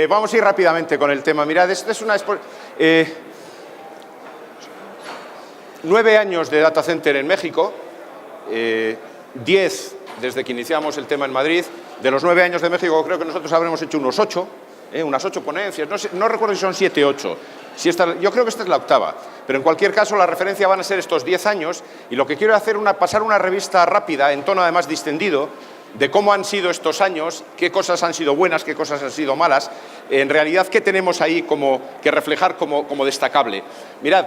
Vamos a ir rápidamente con el tema. Mirad, esta es una... 9 años de data center en México, 10 desde que iniciamos el tema en Madrid. De los 9 años de México creo que nosotros habremos hecho unos 8, unas 8 ponencias, no recuerdo si son 7 o 8. Yo creo que esta es la octava, pero en cualquier caso la referencia van a ser estos 10 años y lo que quiero hacer es pasar una revista rápida, en tono además distendido, de cómo han sido estos años, qué cosas han sido buenas, qué cosas han sido malas, en realidad qué tenemos ahí que reflejar como destacable. Mirad,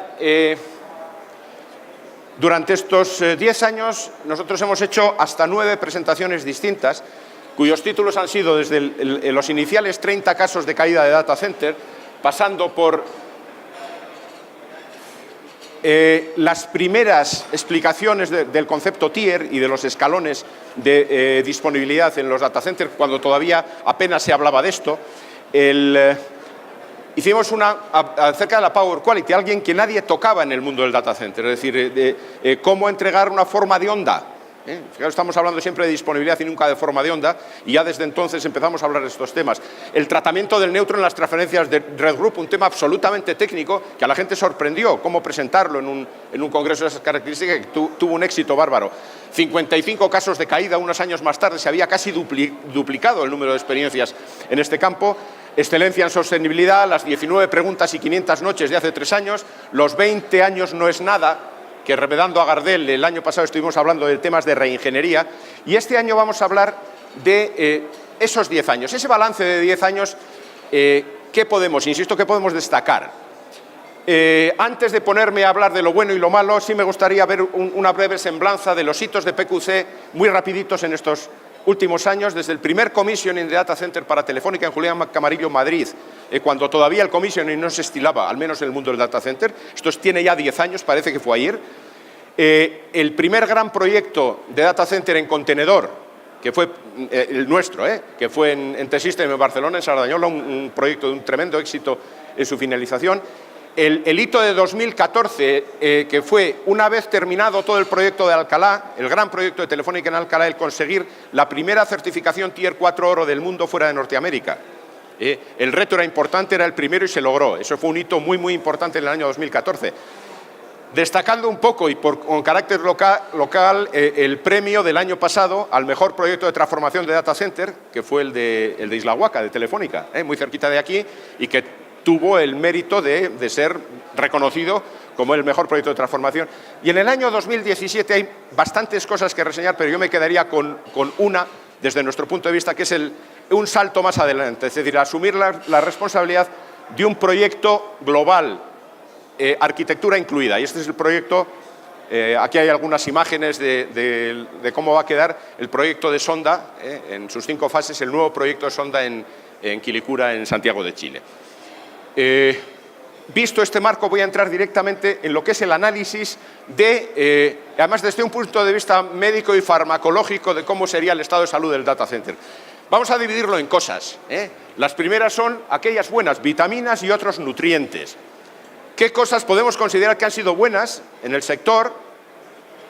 durante estos 10 años nosotros hemos hecho hasta 9 presentaciones distintas, cuyos títulos han sido desde los iniciales 30 casos de caída de data center, pasando por las primeras explicaciones del concepto tier y de los escalones de disponibilidad en los data centers, cuando todavía apenas se hablaba de esto. Hicimos una acerca de la Power Quality, alguien que nadie tocaba en el mundo del data center, es decir, cómo entregar una forma de onda. Estamos hablando siempre de disponibilidad y nunca de forma de onda, y ya desde entonces empezamos a hablar de estos temas. El tratamiento del neutro en las transferencias de Red Group, un tema absolutamente técnico que a la gente sorprendió cómo presentarlo en un congreso de esas características, que tuvo un éxito bárbaro. 55 casos de caída, unos años más tarde se había casi duplicado el número de experiencias en este campo. Excelencia en sostenibilidad, las 19 preguntas y 500 noches de hace 3 años, los 20 años no es nada, que remedando a Gardel el año pasado estuvimos hablando de temas de reingeniería, y este año vamos a hablar de esos 10 años, ese balance de 10 años, ¿qué podemos destacar? Antes de ponerme a hablar de lo bueno y lo malo, sí me gustaría ver una breve semblanza de los hitos de PQC muy rapiditos en estos últimos años, desde el primer commissioning de data center para Telefónica en Julián Camarillo, Madrid, cuando todavía el commissioning no se estilaba, al menos en el mundo del data center. Esto tiene ya 10 años, parece que fue ayer. El primer gran proyecto de data center en contenedor, que fue el nuestro, que fue en T-System en Barcelona, en Sardañola, un proyecto de un tremendo éxito en su finalización. El hito de 2014, que fue, una vez terminado todo el proyecto de Alcalá, el gran proyecto de Telefónica en Alcalá, el conseguir la primera certificación Tier 4 Oro del mundo fuera de Norteamérica. El reto era importante, era el primero y se logró. Eso fue un hito muy, muy importante en el año 2014. Destacando un poco y con carácter local, el premio del año pasado al mejor proyecto de transformación de data center, que fue el de Isla Huaca, de Telefónica, muy cerquita de aquí, y que tuvo el mérito de ser reconocido como el mejor proyecto de transformación. Y en el año 2017 hay bastantes cosas que reseñar, pero yo me quedaría con una, desde nuestro punto de vista, que es un salto más adelante, es decir, asumir la responsabilidad de un proyecto global, arquitectura incluida. Y este es el proyecto, aquí hay algunas imágenes de cómo va a quedar el proyecto de Sonda, en sus 5 fases, el nuevo proyecto de Sonda en Quilicura, en Santiago de Chile. Visto este marco, voy a entrar directamente en lo que es el análisis además desde un punto de vista médico y farmacológico, de cómo sería el estado de salud del data center. Vamos a dividirlo en cosas. Las primeras son aquellas buenas, vitaminas y otros nutrientes. ¿Qué cosas podemos considerar que han sido buenas en el sector,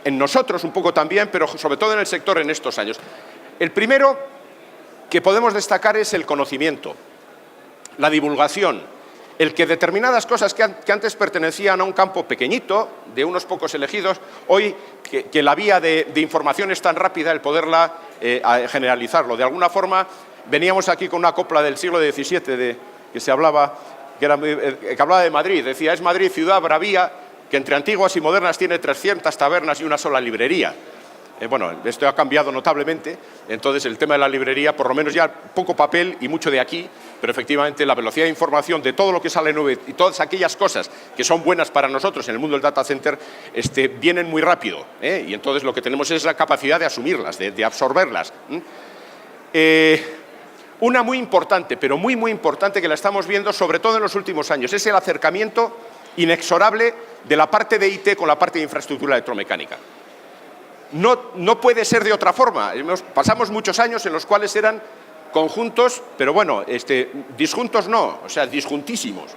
en nosotros un poco también, pero sobre todo en el sector en estos años? El primero que podemos destacar es el conocimiento, la divulgación, el que determinadas cosas que antes pertenecían a un campo pequeñito, de unos pocos elegidos, hoy que la vía de información es tan rápida, el poderla generalizarlo. De alguna forma, veníamos aquí con una copla del siglo XVII que hablaba de Madrid. Decía, es Madrid ciudad bravía, que entre antiguas y modernas tiene 300 tabernas y una sola librería. Bueno, esto ha cambiado notablemente, entonces el tema de la librería, por lo menos ya poco papel y mucho de aquí, pero efectivamente la velocidad de información de todo lo que sale nuevo y todas aquellas cosas que son buenas para nosotros en el mundo del data center, vienen muy rápido, y entonces lo que tenemos es la capacidad de asumirlas, de absorberlas. Una muy importante, pero muy, muy importante, que la estamos viendo sobre todo en los últimos años, es el acercamiento inexorable de la parte de IT con la parte de infraestructura electromecánica. No puede ser de otra forma. Pasamos muchos años en los cuales eran conjuntos, pero bueno, disjuntos no, o sea, disjuntísimos.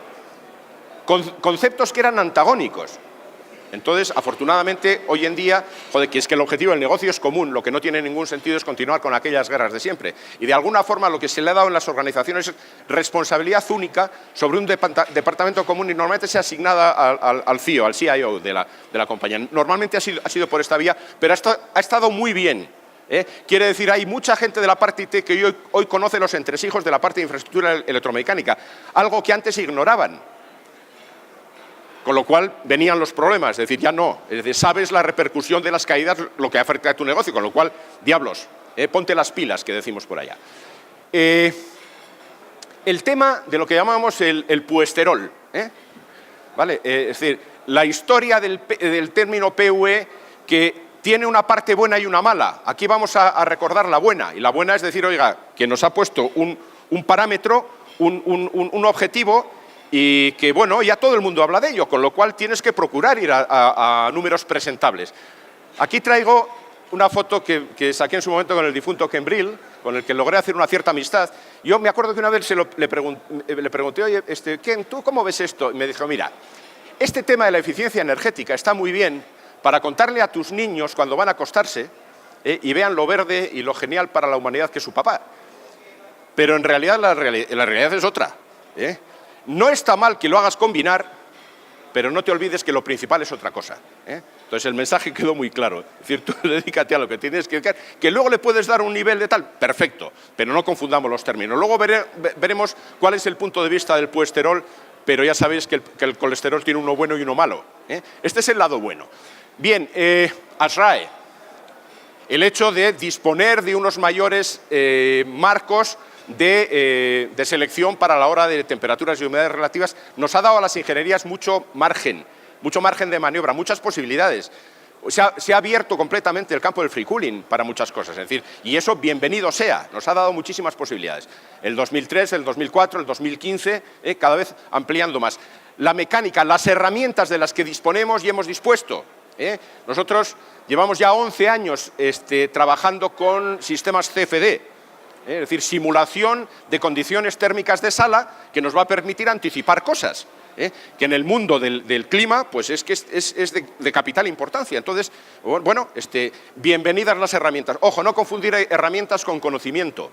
Conceptos que eran antagónicos. Entonces, afortunadamente, hoy en día, joder, que es que el objetivo del negocio es común, lo que no tiene ningún sentido es continuar con aquellas guerras de siempre. Y de alguna forma lo que se le ha dado en las organizaciones es responsabilidad única sobre un departamento común y normalmente se asignada al CEO, al CIO de la compañía. Normalmente ha sido por esta vía, pero ha estado muy bien. Quiere decir, hay mucha gente de la parte IT que hoy conoce los entresijos de la parte de infraestructura electromecánica, algo que antes ignoraban. Con lo cual venían los problemas, es decir, ya no, es decir, sabes la repercusión de las caídas, lo que afecta a tu negocio, con lo cual, diablos, ponte las pilas, que decimos por allá. El tema de lo que llamamos el puesterol, ¿vale? Es decir, la historia del término PUE que tiene una parte buena y una mala. Aquí vamos a recordar la buena, y la buena es decir, oiga, que nos ha puesto un parámetro, un objetivo, y que, bueno, ya todo el mundo habla de ello, con lo cual tienes que procurar ir a números presentables. Aquí traigo una foto que saqué en su momento con el difunto Ken Brill, con el que logré hacer una cierta amistad. Yo me acuerdo que una vez le pregunté, oye, Ken, ¿tú cómo ves esto? Y me dijo, mira, este tema de la eficiencia energética está muy bien para contarle a tus niños cuando van a acostarse y vean lo verde y lo genial para la humanidad que es su papá. Pero en realidad la realidad es otra, No está mal que lo hagas combinar, pero no te olvides que lo principal es otra cosa. Entonces el mensaje quedó muy claro. Es decir, tú dedícate a lo que tienes que dedicar, que luego le puedes dar un nivel de tal, perfecto, pero no confundamos los términos. Luego veremos cuál es el punto de vista del puesterol, pero ya sabéis que el colesterol tiene uno bueno y uno malo. Este es el lado bueno. Bien, ASRAE, el hecho de disponer de unos mayores marcos de selección para la hora de temperaturas y humedades relativas, nos ha dado a las ingenierías mucho margen de maniobra, muchas posibilidades. Se ha abierto completamente el campo del free cooling para muchas cosas, es decir, y eso bienvenido sea, nos ha dado muchísimas posibilidades. El 2003, el 2004, el 2015, cada vez ampliando más. La mecánica, las herramientas de las que disponemos y hemos dispuesto. Nosotros llevamos ya 11 años trabajando con sistemas CFD, es decir, simulación de condiciones térmicas de sala que nos va a permitir anticipar cosas, que en el mundo del clima pues es de capital importancia. Entonces, bueno, bienvenidas las herramientas. Ojo, no confundir herramientas con conocimiento.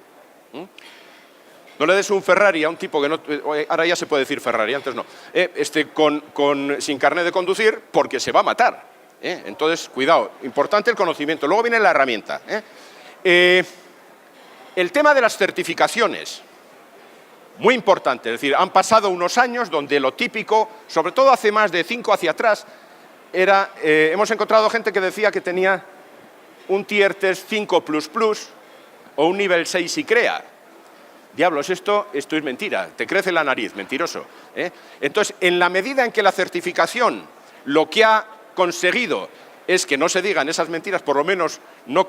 No le des un Ferrari a un tipo que no... Ahora ya se puede decir Ferrari, antes no. Sin carnet de conducir porque se va a matar. Entonces, cuidado, importante el conocimiento. Luego viene la herramienta. El tema de las certificaciones, muy importante, es decir, han pasado unos años donde lo típico, sobre todo hace más de 5 hacia atrás, hemos encontrado gente que decía que tenía un Tier Test 5++ o un nivel 6 y CREA. Diablos, esto es mentira, te crece la nariz, mentiroso. Entonces, en la medida en que la certificación lo que ha conseguido es que no se digan esas mentiras, por lo menos no...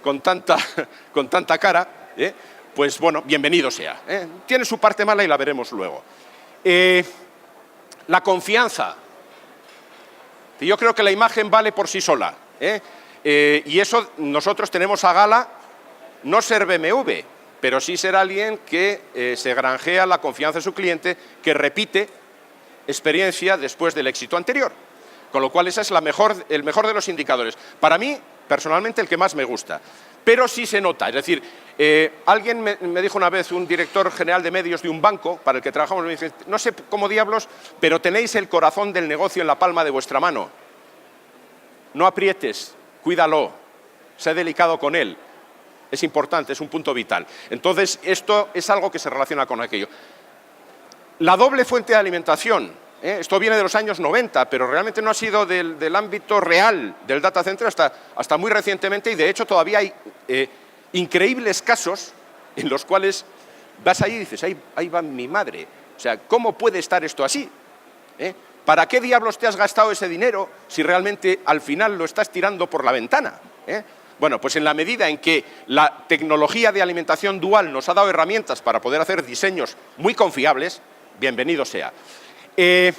con tanta cara, pues bueno, bienvenido sea. Tiene su parte mala y la veremos luego. La confianza. Yo creo que la imagen vale por sí sola. Y eso nosotros tenemos a gala no ser BMW, pero sí ser alguien que se granjea la confianza de su cliente, que repite experiencia después del éxito anterior. Con lo cual ese es el mejor de los indicadores. Para mí, personalmente, el que más me gusta. Pero sí se nota, es decir, alguien me dijo una vez, un director general de medios de un banco para el que trabajamos, me dice, no sé cómo diablos, pero tenéis el corazón del negocio en la palma de vuestra mano. No aprietes, cuídalo, sé delicado con él. Es importante, es un punto vital. Entonces, esto es algo que se relaciona con aquello. La doble fuente de alimentación. Esto viene de los años 90, pero realmente no ha sido del ámbito real del data center hasta muy recientemente, y de hecho todavía hay increíbles casos en los cuales vas ahí y dices, ahí va mi madre. O sea, ¿cómo puede estar esto así? ¿Para qué diablos te has gastado ese dinero si realmente al final lo estás tirando por la ventana? Bueno, pues en la medida en que la tecnología de alimentación dual nos ha dado herramientas para poder hacer diseños muy confiables, bienvenido sea. Yo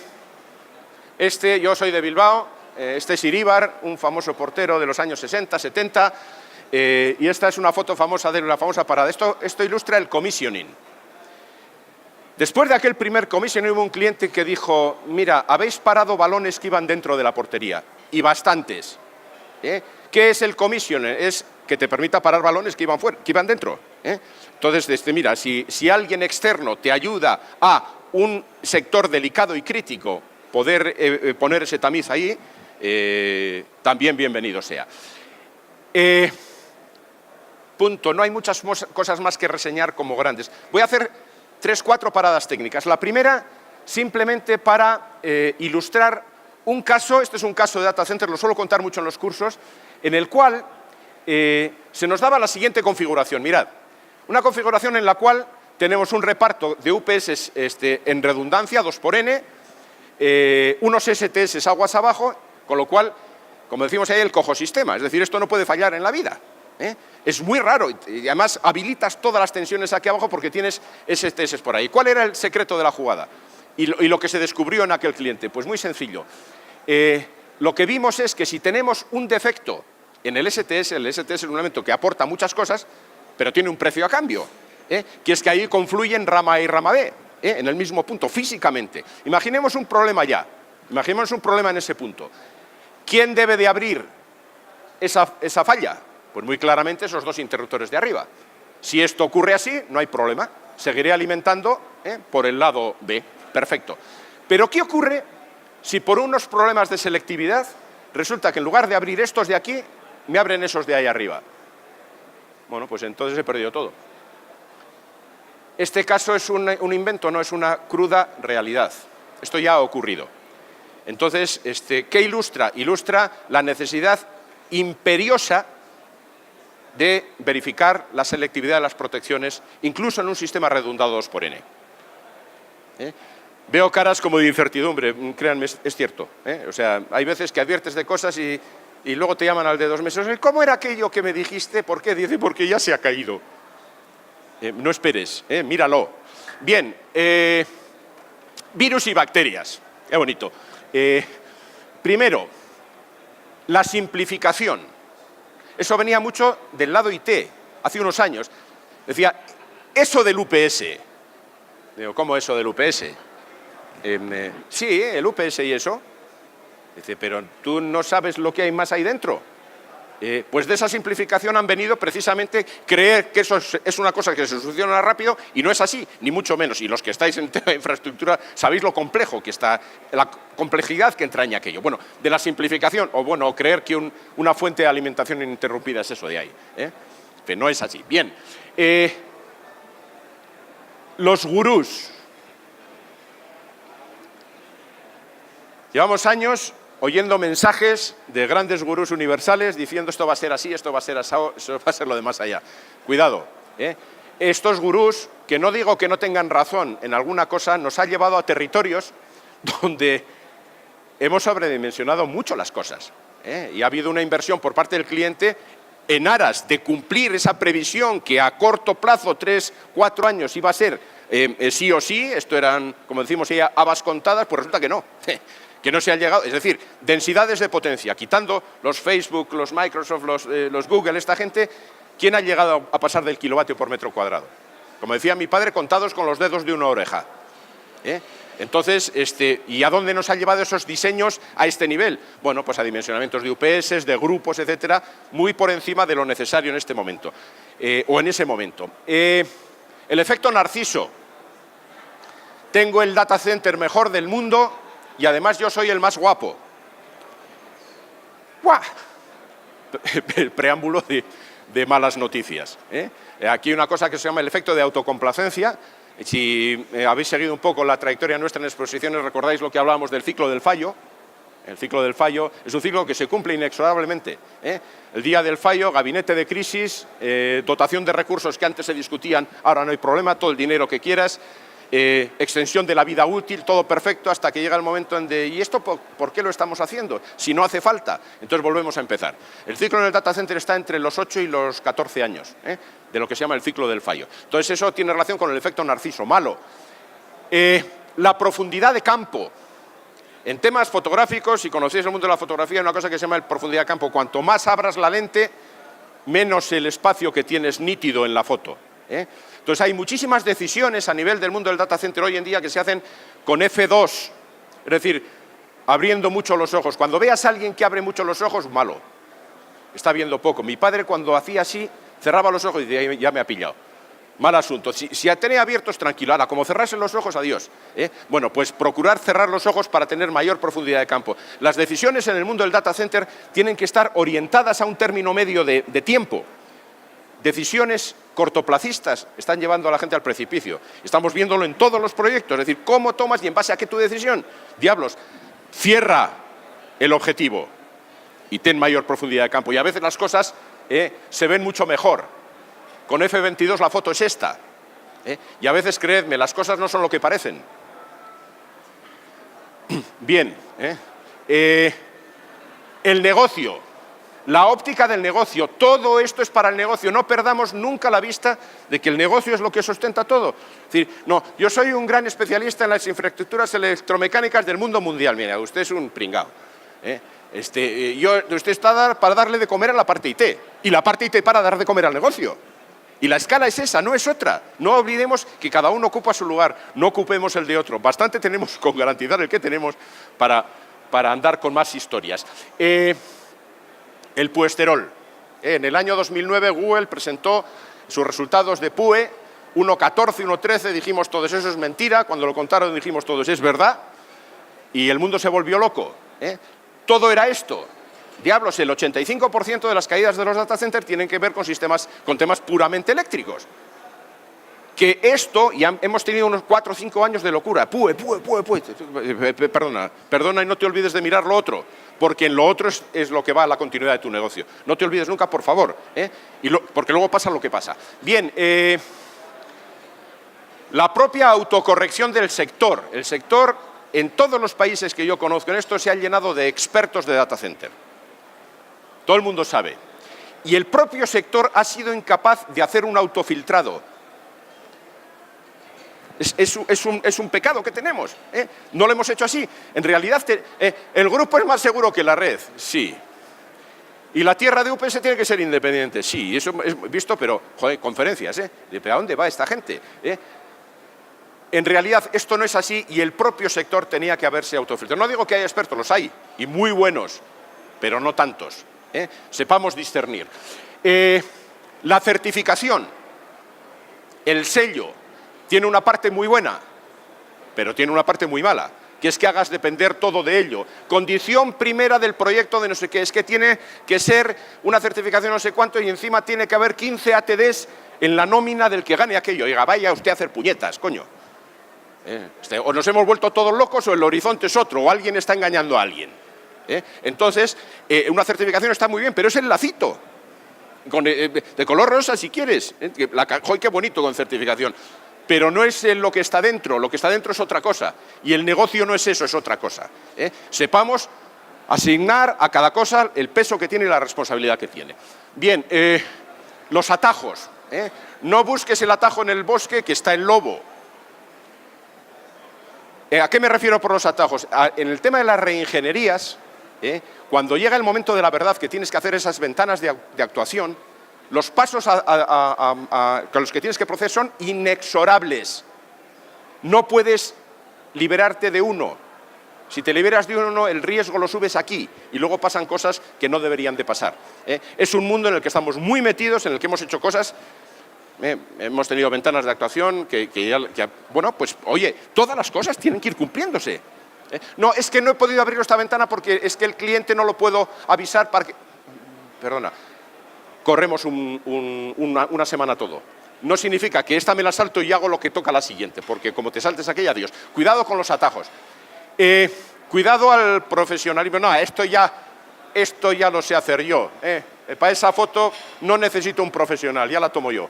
soy de Bilbao, este es Iríbar, un famoso portero de los años 60, 70, y esta es una foto famosa de la famosa parada. Esto ilustra el commissioning. Después de aquel primer commission hubo un cliente que dijo, mira, habéis parado balones que iban dentro de la portería, y bastantes. ¿Qué es el commission? Es que te permita parar balones que iban, fuera, que iban dentro. Entonces, mira, si alguien externo te ayuda a un sector delicado y crítico poder poner ese tamiz ahí, también bienvenido sea. Punto. No hay muchas cosas más que reseñar como grandes. Voy a hacer 3 o 4 paradas técnicas. La primera, simplemente para ilustrar un caso, este es un caso de data center, lo suelo contar mucho en los cursos, en el cual se nos daba la siguiente configuración. Mirad, una configuración en la cual tenemos un reparto de UPS en redundancia, 2 por N, unos STS aguas abajo, con lo cual, como decimos ahí, el cojosistema. Es decir, esto no puede fallar en la vida. Es muy raro y además habilitas todas las tensiones aquí abajo porque tienes STS por ahí. ¿Cuál era el secreto de la jugada? Y lo que se descubrió en aquel cliente. Pues muy sencillo. Lo que vimos es que si tenemos un defecto en el STS es un elemento que aporta muchas cosas, pero tiene un precio a cambio, que es que ahí confluyen rama A y rama B, en el mismo punto, físicamente. Imaginemos un problema ya, imaginemos un problema en ese punto. ¿Quién debe de abrir esa falla? Pues muy claramente esos 2 interruptores de arriba. Si esto ocurre así, no hay problema. Seguiré alimentando por el lado B. Perfecto. Pero ¿qué ocurre si por unos problemas de selectividad resulta que en lugar de abrir estos de aquí, me abren esos de ahí arriba? Bueno, pues entonces he perdido todo. Este caso es un invento, no es una cruda realidad. Esto ya ha ocurrido. Entonces, ¿qué ilustra? Ilustra la necesidad imperiosa de verificar la selectividad de las protecciones, incluso en un sistema redundado 2 por N. Veo caras como de incertidumbre, créanme, es cierto. O sea, hay veces que adviertes de cosas y luego te llaman al de 2 meses. ¿Cómo era aquello que me dijiste? ¿Por qué? Dice, porque ya se ha caído. No esperes, míralo. Bien, virus y bacterias. Qué bonito. Primero, la simplificación. Eso venía mucho del lado IT, hace unos años. Decía, eso del UPS. Digo, ¿cómo eso del UPS? Sí, el UPS y eso. Dice, pero tú no sabes lo que hay más ahí dentro. Pues de esa simplificación han venido precisamente creer que eso es una cosa que se soluciona rápido y no es así, ni mucho menos. Y los que estáis en tema de infraestructura sabéis lo complejo que está, la complejidad que entraña aquello. Bueno, de la simplificación, o creer que una fuente de alimentación ininterrumpida es eso de ahí. Que no es así. Bien, los gurús. Llevamos años oyendo mensajes de grandes gurús universales diciendo esto va a ser así, esto va a ser así, esto va a ser lo de más allá. Cuidado, estos gurús, que no digo que no tengan razón en alguna cosa, nos ha llevado a territorios donde hemos sobredimensionado mucho las cosas. Y ha habido una inversión por parte del cliente en aras de cumplir esa previsión que a corto plazo, 3, 4 años, iba a ser sí o sí, esto eran, como decimos, habas contadas, pues resulta que no. Que no se han llegado, es decir, densidades de potencia, quitando los Facebook, los Microsoft, los Google, esta gente, ¿quién ha llegado a pasar del kilovatio por metro cuadrado? Como decía mi padre, contados con los dedos de una oreja. Entonces, ¿y a dónde nos han llevado esos diseños a este nivel? Bueno, pues a dimensionamientos de UPS, de grupos, etcétera, muy por encima de lo necesario en este momento, o en ese momento. El efecto Narciso. Tengo el data center mejor del mundo y además yo soy el más guapo. ¡Guau! El preámbulo de malas noticias. Aquí hay una cosa que se llama el efecto de autocomplacencia. Si habéis seguido un poco la trayectoria nuestra en exposiciones, recordáis lo que hablábamos del ciclo del fallo. El ciclo del fallo es un ciclo que se cumple inexorablemente. El día del fallo, gabinete de crisis, dotación de recursos que antes se discutían, ahora no hay problema, todo el dinero que quieras, extensión de la vida útil, todo perfecto, hasta que llega el momento en de ¿y esto por qué lo estamos haciendo? Si no hace falta. Entonces volvemos a empezar. El ciclo en el data center está entre los 8 y los 14 años, de lo que se llama el ciclo del fallo. Entonces eso tiene relación con el efecto Narciso, malo. La profundidad de campo. En temas fotográficos, si conocéis el mundo de la fotografía, hay una cosa que se llama profundidad de campo. Cuanto más abras la lente, menos el espacio que tienes nítido en la foto. ¿eh? Entonces hay muchísimas decisiones a nivel del mundo del data center hoy en día que se hacen con F2, es decir, abriendo mucho los ojos. Cuando veas a alguien que abre mucho los ojos, malo, está viendo poco. Mi padre cuando hacía así, cerraba los ojos y decía, ya me ha pillado. Mal asunto. Si tenía abiertos, tranquilo. Ahora, como cerrarse los ojos, adiós. Bueno, pues procurar cerrar los ojos para tener mayor profundidad de campo. Las decisiones en el mundo del data center tienen que estar orientadas a un término medio de tiempo. Decisiones cortoplacistas están llevando a la gente al precipicio. Estamos viéndolo en todos los proyectos. Es decir, ¿cómo tomas y en base a qué tu decisión? Diablos, cierra el objetivo y ten mayor profundidad de campo. Y a veces las cosas se ven mucho mejor. Con F22 la foto es esta. Y a veces, creedme, las cosas no son lo que parecen. Bien. El negocio, la óptica del negocio, todo esto es para el negocio. No perdamos nunca la vista de que el negocio es lo que sustenta todo. Es decir, no, yo soy un gran especialista en las infraestructuras electromecánicas del mundo mundial. Mira, usted es un pringao. Usted está para darle de comer a la parte IT. Y la parte IT para dar de comer al negocio. Y la escala es esa, no es otra. No olvidemos que cada uno ocupa su lugar, no ocupemos el de otro. Bastante tenemos con garantizar el que tenemos para andar con más historias. El puesterol. En el año 2009 Google presentó sus resultados de PUE, 1.14, 1.13, dijimos todos eso es mentira, cuando lo contaron dijimos todos es verdad, y el mundo se volvió loco. Todo era esto. Diablos, el 85% de las caídas de los data centers tienen que ver con temas puramente eléctricos. Que esto, ya hemos tenido unos 4 o 5 años de locura. PUE. Perdona y no te olvides de mirar lo otro, porque en lo otro es lo que va a la continuidad de tu negocio. No te olvides nunca, por favor, porque luego pasa lo que pasa. Bien, la propia autocorrección del sector. El sector, en todos los países que yo conozco en esto, se ha llenado de expertos de data center. Todo el mundo sabe. Y el propio sector ha sido incapaz de hacer un autofiltrado. Es un pecado que tenemos. No lo hemos hecho así. En realidad, el grupo es más seguro que la red. Sí. Y la tierra de UPS tiene que ser independiente. Sí, eso es visto, pero, joder, conferencias, ¿De a dónde va esta gente? En realidad, esto no es así y el propio sector tenía que haberse autofiltrado. No digo que haya expertos, los hay, y muy buenos, pero no tantos. Sepamos discernir. La certificación, el sello, tiene una parte muy buena, pero tiene una parte muy mala, que es que hagas depender todo de ello. Condición primera del proyecto de no sé qué, es que tiene que ser una certificación no sé cuánto y encima tiene que haber 15 ATDs en la nómina del que gane aquello. Oiga, vaya usted a hacer puñetas, coño. O nos hemos vuelto todos locos o el horizonte es otro, o alguien está engañando a alguien. Entonces, una certificación está muy bien, pero es el lacito, de color rosa si quieres. ¡Joder, qué bonito con certificación! Pero no es lo que está dentro, lo que está dentro es otra cosa. Y el negocio no es eso, es otra cosa. Sepamos asignar a cada cosa el peso que tiene y la responsabilidad que tiene. Bien, los atajos. No busques el atajo en el bosque que está el lobo. ¿A qué me refiero por los atajos? En el tema de las reingenierías, cuando llega el momento de la verdad que tienes que hacer esas ventanas de actuación, los pasos con los que tienes que proceder son inexorables. No puedes liberarte de uno. Si te liberas de uno, el riesgo lo subes aquí y luego pasan cosas que no deberían de pasar. Es un mundo en el que estamos muy metidos, en el que hemos hecho cosas. Hemos tenido ventanas de actuación bueno, pues oye, todas las cosas tienen que ir cumpliéndose. No, es que no he podido abrir esta ventana porque es que el cliente no lo puedo avisar para que... Perdona, corremos una semana todo. No significa que esta me la salto y hago lo que toca la siguiente, porque como te saltes aquella, adiós. Cuidado con los atajos. Cuidado al profesionalismo. No, esto ya lo sé hacer yo. Para esa foto no necesito un profesional, ya la tomo yo.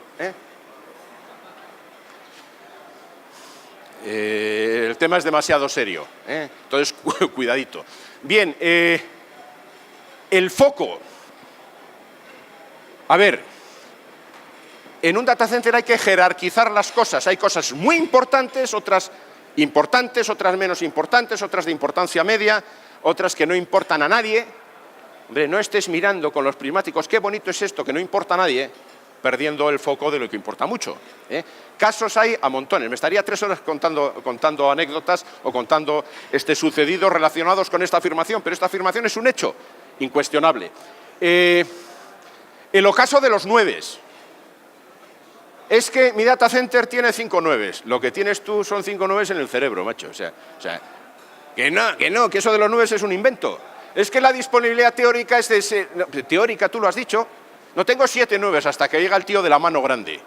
El tema es demasiado serio, entonces cuidadito. Bien, el foco. A ver, en un data center hay que jerarquizar las cosas. Hay cosas muy importantes, otras menos importantes, otras de importancia media, otras que no importan a nadie. Hombre, no estés mirando con los prismáticos, qué bonito es esto, que no importa a nadie. perdiendo el foco de lo que importa mucho. Casos hay a montones. Me estaría 3 horas contando anécdotas o contando sucedidos relacionados con esta afirmación, pero esta afirmación es un hecho incuestionable. El ocaso de los 9s. Es que mi data center tiene 5 9s. Lo que tienes tú son 5 9s en el cerebro, macho. O sea, que eso de los 9s es un invento. Es que la disponibilidad teórica es de ese... No, teórica, tú lo has dicho. No tengo 7 9s hasta que llega el tío de la mano grande.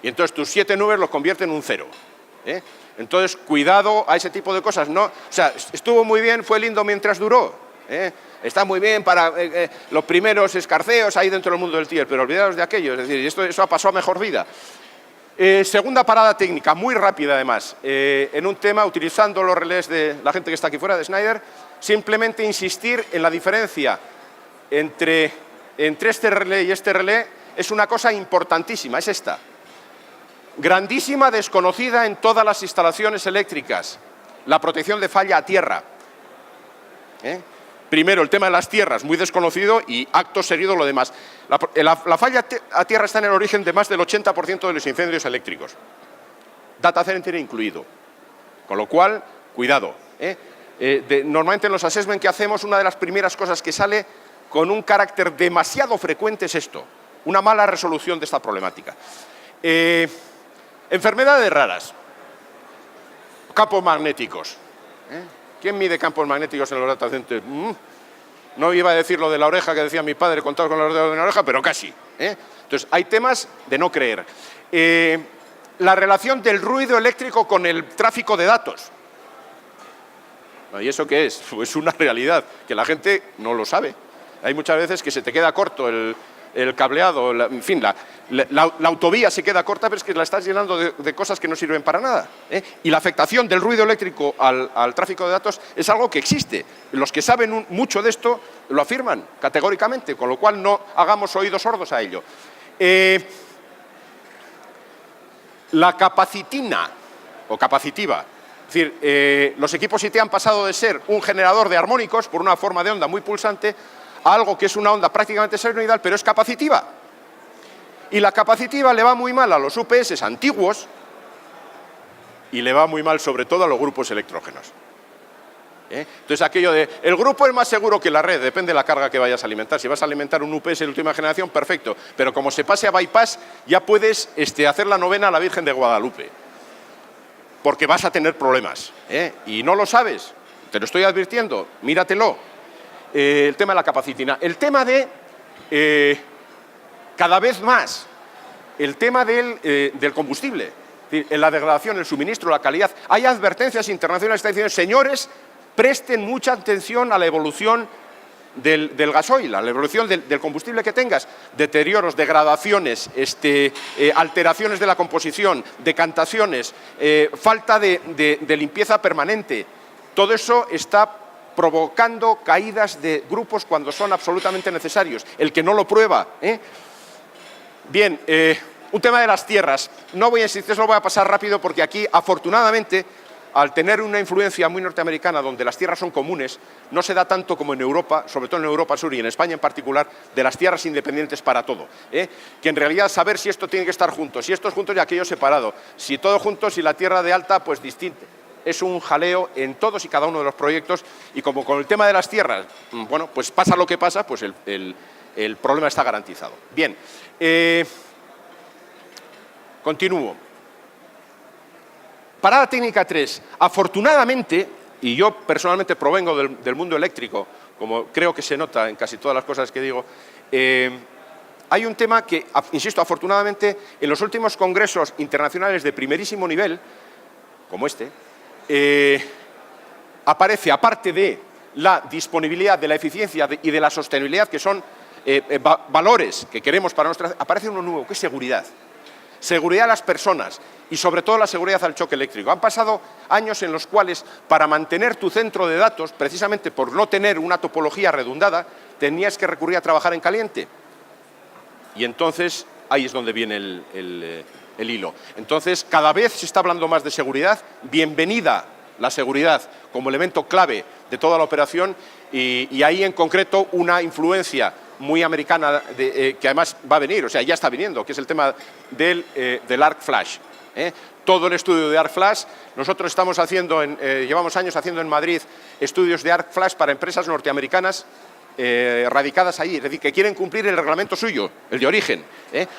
Y entonces tus 7 9s los convierte en un 0. Entonces, cuidado a ese tipo de cosas. No, o sea, estuvo muy bien, fue lindo mientras duró. Está muy bien para los primeros escarceos ahí dentro del mundo del tier, pero olvidaos de aquello. Es decir, eso ha pasado a mejor vida. Segunda parada técnica, muy rápida además, en un tema, utilizando los relés de la gente que está aquí fuera, de Schneider, simplemente insistir en la diferencia entre este relé y este relé. Es una cosa importantísima, es esta. Grandísima, desconocida en todas las instalaciones eléctricas, la protección de falla a tierra. Primero, el tema de las tierras, muy desconocido, y acto seguido lo demás. La falla a tierra está en el origen de más del 80% de los incendios eléctricos, data center incluido. Con lo cual, cuidado. Normalmente en los assessment que hacemos, una de las primeras cosas que sale con un carácter demasiado frecuente es esto, una mala resolución de esta problemática. Enfermedades raras, campos magnéticos. ¿Quién mide campos magnéticos en los data centers? No iba a decir lo de la oreja que decía mi padre, contado con los dedos de una oreja, pero casi. Entonces, hay temas de no creer. La relación del ruido eléctrico con el tráfico de datos. ¿Y eso qué es? Pues una realidad, que la gente no lo sabe. Hay muchas veces que se te queda corto el cableado, en fin, la autovía se queda corta, pero es que la estás llenando de cosas que no sirven para nada. Y la afectación del ruido eléctrico al tráfico de datos es algo que existe. Los que saben mucho de esto lo afirman categóricamente, con lo cual no hagamos oídos sordos a ello. La capacitina, o capacitiva, es decir, los equipos IT han pasado de ser un generador de armónicos por una forma de onda muy pulsante a algo que es una onda prácticamente senoidal, pero es capacitiva. Y la capacitiva le va muy mal a los UPS antiguos y le va muy mal sobre todo a los grupos electrógenos. Entonces aquello de, el grupo es más seguro que la red, depende de la carga que vayas a alimentar. Si vas a alimentar un UPS de última generación, perfecto, pero como se pase a bypass, ya puedes hacer la novena a la Virgen de Guadalupe, porque vas a tener problemas, y no lo sabes, te lo estoy advirtiendo, míratelo. El tema de la capacitina. El tema de, cada vez más, el tema del combustible, la degradación, el suministro, la calidad. Hay advertencias internacionales que están diciendo, señores, presten mucha atención a la evolución del gasoil, a la evolución del combustible que tengas. Deterioros, degradaciones, alteraciones de la composición, decantaciones, falta de limpieza permanente. Todo eso está provocando caídas de grupos cuando son absolutamente necesarios. El que no lo prueba. Bien, un tema de las tierras. No voy a insistir, lo voy a pasar rápido porque aquí, afortunadamente, al tener una influencia muy norteamericana donde las tierras son comunes, no se da tanto como en Europa, sobre todo en Europa Sur y en España en particular, de las tierras independientes para todo. Que en realidad saber si esto tiene que estar junto, si esto es junto y aquello separado, si todo junto, si la tierra de alta, pues distinta. Es un jaleo en todos y cada uno de los proyectos y como con el tema de las tierras, bueno, pues pasa lo que pasa, pues el problema está garantizado. Bien, continúo. Parada técnica 3. Afortunadamente, y yo personalmente provengo del mundo eléctrico, como creo que se nota en casi todas las cosas que digo, hay un tema que, insisto, afortunadamente, en los últimos congresos internacionales de primerísimo nivel, como aparece, aparte de la disponibilidad, de la eficiencia y de la sostenibilidad, que son valores que queremos para nuestra... Aparece uno nuevo, que es seguridad. Seguridad a las personas y sobre todo la seguridad al choque eléctrico. Han pasado años en los cuales para mantener tu centro de datos, precisamente por no tener una topología redundada, tenías que recurrir a trabajar en caliente. Y entonces ahí es donde viene el hilo. Entonces, cada vez se está hablando más de seguridad. Bienvenida la seguridad como elemento clave de toda la operación y ahí en concreto una influencia muy americana, que además va a venir, o sea, ya está viniendo, que es el tema del Arc Flash. Todo el estudio de Arc Flash, nosotros estamos haciendo, llevamos años haciendo en Madrid estudios de Arc Flash para empresas norteamericanas radicadas allí, es decir, que quieren cumplir el reglamento suyo, el de origen,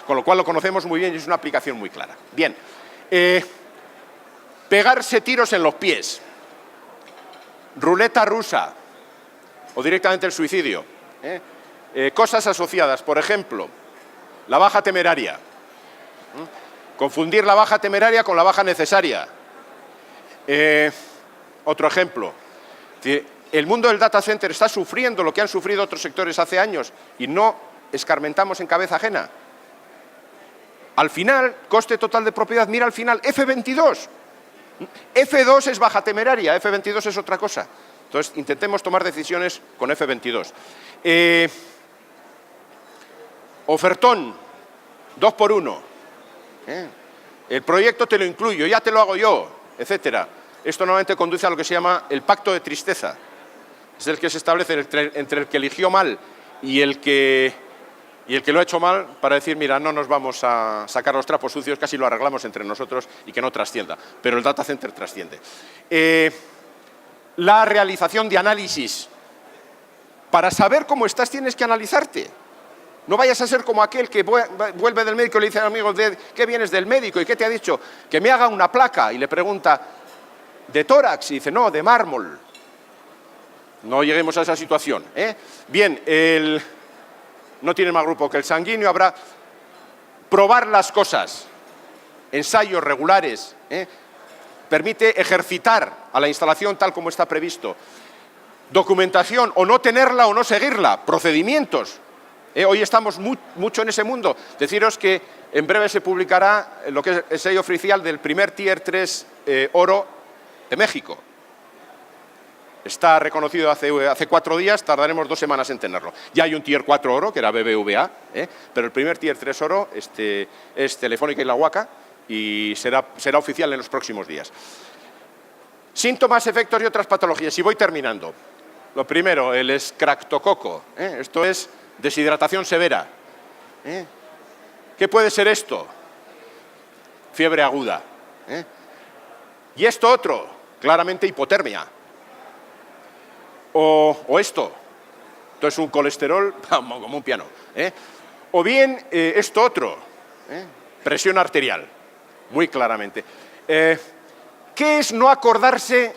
con lo cual lo conocemos muy bien y es una aplicación muy clara. Bien, pegarse tiros en los pies, ruleta rusa o directamente el suicidio, cosas asociadas, por ejemplo, la baja temeraria, confundir la baja temeraria con la baja necesaria. Otro ejemplo, el mundo del data center está sufriendo lo que han sufrido otros sectores hace años y no escarmentamos en cabeza ajena. Al final, coste total de propiedad, mira al final, F22. F2 es baja temeraria, F22 es otra cosa. Entonces, intentemos tomar decisiones con F22. Ofertón, 2x1. El proyecto te lo incluyo, ya te lo hago yo, etcétera. Esto normalmente conduce a lo que se llama el pacto de tristeza. Es el que se establece entre el que eligió mal y el que lo ha hecho mal para decir, mira, no nos vamos a sacar los trapos sucios, casi lo arreglamos entre nosotros y que no trascienda. Pero el data center trasciende. La realización de análisis. Para saber cómo estás tienes que analizarte. No vayas a ser como aquel que vuelve del médico y le dice al amigo, ¿qué vienes del médico? ¿Y qué te ha dicho? Que me haga una placa. Y le pregunta, ¿de tórax? Y dice, no, de mármol. No lleguemos a esa situación. Bien, no tiene más grupo que el sanguíneo. Habrá probar las cosas, ensayos regulares. Permite ejercitar a la instalación tal como está previsto. Documentación, o no tenerla o no seguirla. Procedimientos. Hoy estamos mucho en ese mundo. Deciros que en breve se publicará lo que es el sello oficial del primer Tier 3 oro de México. Está reconocido hace 4 días, tardaremos 2 semanas en tenerlo. Ya hay un Tier 4 oro, que era BBVA, pero el primer Tier 3 oro es Telefónica y la Huaca y será oficial en los próximos días. Síntomas, efectos y otras patologías. Y voy terminando. Lo primero, el escractococo. Esto es deshidratación severa. ¿Qué puede ser esto? Fiebre aguda. Y esto otro, claramente hipotermia. O esto es un colesterol como un piano. O bien esto otro, presión arterial, muy claramente. ¿Qué es no acordarse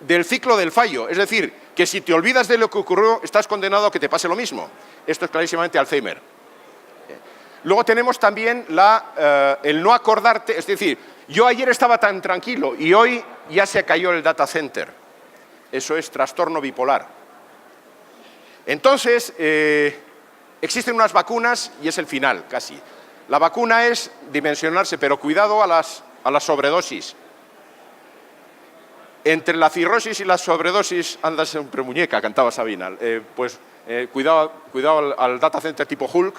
del ciclo del fallo? Es decir, que si te olvidas de lo que ocurrió, estás condenado a que te pase lo mismo. Esto es clarísimamente Alzheimer. Luego tenemos también el no acordarte, es decir, yo ayer estaba tan tranquilo y hoy ya se cayó el data center. Eso es trastorno bipolar. Entonces, existen unas vacunas y es el final, casi. La vacuna es dimensionarse, pero cuidado a las sobredosis. Entre la cirrosis y la sobredosis andas siempre muñeca, cantaba Sabina. Cuidado al data center tipo Hulk.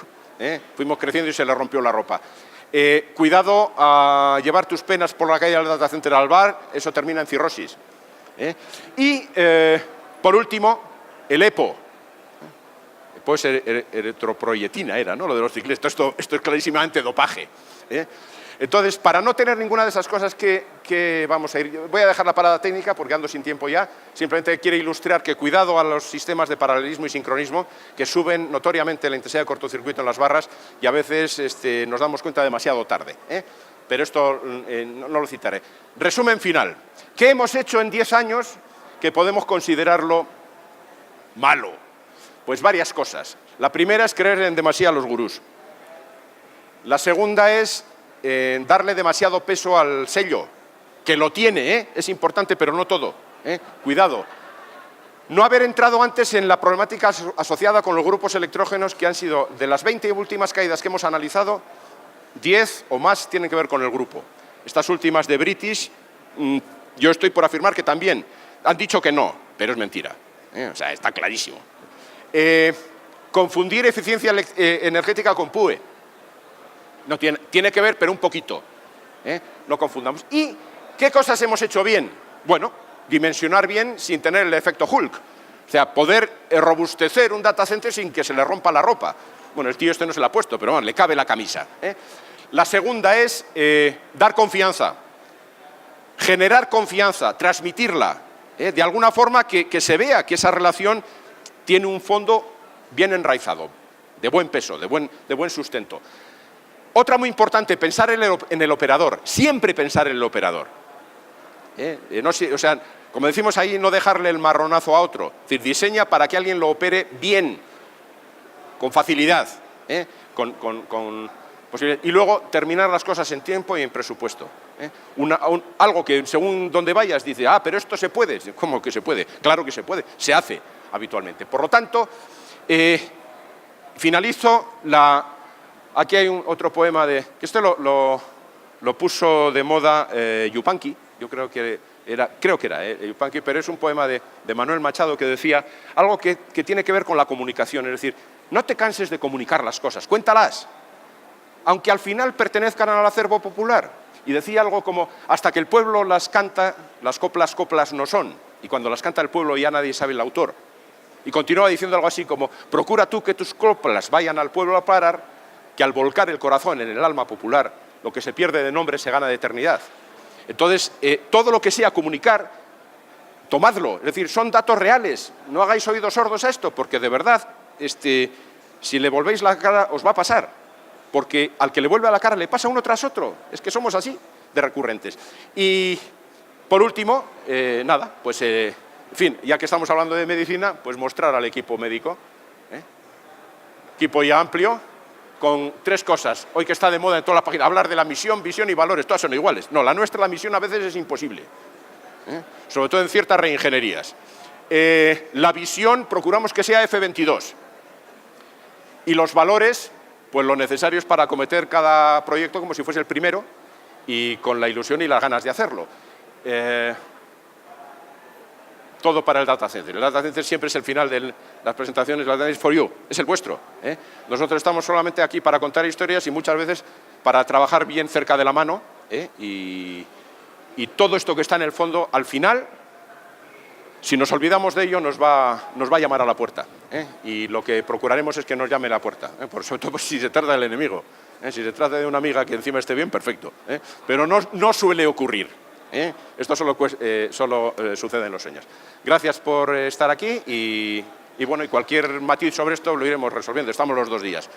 Fuimos creciendo y se le rompió la ropa. Cuidado a llevar tus penas por la calle del data center al bar, eso termina en cirrosis. Y, por último, el EPO. Pues eritroproyetina era, ¿no? Lo de los ciclistas. Esto es clarísimamente dopaje. Entonces, para no tener ninguna de esas cosas que vamos a ir... Voy a dejar la parada técnica porque ando sin tiempo ya. Simplemente quiero ilustrar que cuidado a los sistemas de paralelismo y sincronismo que suben notoriamente la intensidad de cortocircuito en las barras y a veces nos damos cuenta demasiado tarde. Pero esto no lo citaré. Resumen final. ¿Qué hemos hecho en 10 años que podemos considerarlo malo? Pues varias cosas. La primera es creer en demasiado a los gurús. La segunda es darle demasiado peso al sello, que lo tiene, es importante, pero no todo. Cuidado. No haber entrado antes en la problemática asociada con los grupos electrógenos que han sido, de las 20 últimas caídas que hemos analizado, 10 o más tienen que ver con el grupo. Estas últimas de British, yo estoy por afirmar que también han dicho que no, pero es mentira. O sea, está clarísimo. Confundir eficiencia energética con PUE. No tiene que ver, pero un poquito. No confundamos. ¿Y qué cosas hemos hecho bien? Bueno, dimensionar bien sin tener el efecto Hulk. O sea, poder robustecer un data center sin que se le rompa la ropa. Bueno, el tío este no se la ha puesto, pero bueno, le cabe la camisa. La segunda es dar confianza, generar confianza, transmitirla, de alguna forma que se vea que esa relación tiene un fondo bien enraizado, de buen peso, de buen sustento. Otra muy importante, pensar en el operador, siempre pensar en el operador. O sea, como decimos ahí, no dejarle el marronazo a otro. Es decir, diseña para que alguien lo opere bien, con facilidad, y luego terminar las cosas en tiempo y en presupuesto. Algo que según donde vayas dice, pero esto se puede. ¿Cómo que se puede? Claro que se puede, se hace habitualmente. Por lo tanto, finalizo aquí hay otro poema que esto lo puso de moda Yupanqui, yo creo que era Yupanqui, pero es un poema de Manuel Machado que decía algo que tiene que ver con la comunicación, es decir, no te canses de comunicar las cosas, cuéntalas, aunque al final pertenezcan al acervo popular. Y decía algo como, hasta que el pueblo las canta, las coplas no son, y cuando las canta el pueblo ya nadie sabe el autor. Y continúa diciendo algo así como, procura tú que tus coplas vayan al pueblo a parar, que al volcar el corazón en el alma popular, lo que se pierde de nombre se gana de eternidad. Entonces, todo lo que sea comunicar, tomadlo, es decir, son datos reales, no hagáis oídos sordos a esto, porque de verdad, si le volvéis la cara, os va a pasar, porque al que le vuelve a la cara le pasa uno tras otro, es que somos así de recurrentes. Y, por último, nada, pues, en fin, ya que estamos hablando de medicina, pues mostrar al equipo médico, equipo ya amplio, con 3 cosas, hoy que está de moda en todas las páginas, hablar de la misión, visión y valores, todas son iguales. No, la nuestra, la misión, a veces es imposible, sobre todo en ciertas reingenierías. La visión, procuramos que sea F22, y los valores, pues lo necesario es para acometer cada proyecto como si fuese el primero, y con la ilusión y las ganas de hacerlo. Todo para el data center. El data center siempre es el final de las presentaciones, el data center is for you, es el vuestro. Nosotros estamos solamente aquí para contar historias y muchas veces para trabajar bien cerca de la mano, y todo esto que está en el fondo, al final, si nos olvidamos de ello, nos va a llamar a la puerta. Y lo que procuraremos es que nos llame a la puerta, sobre todo si se trata del enemigo. Si se trata de una amiga que encima esté bien, perfecto. Pero no suele ocurrir. Esto solo sucede en los sueños. Gracias por estar aquí y bueno, y cualquier matiz sobre esto lo iremos resolviendo. Estamos los 2 días.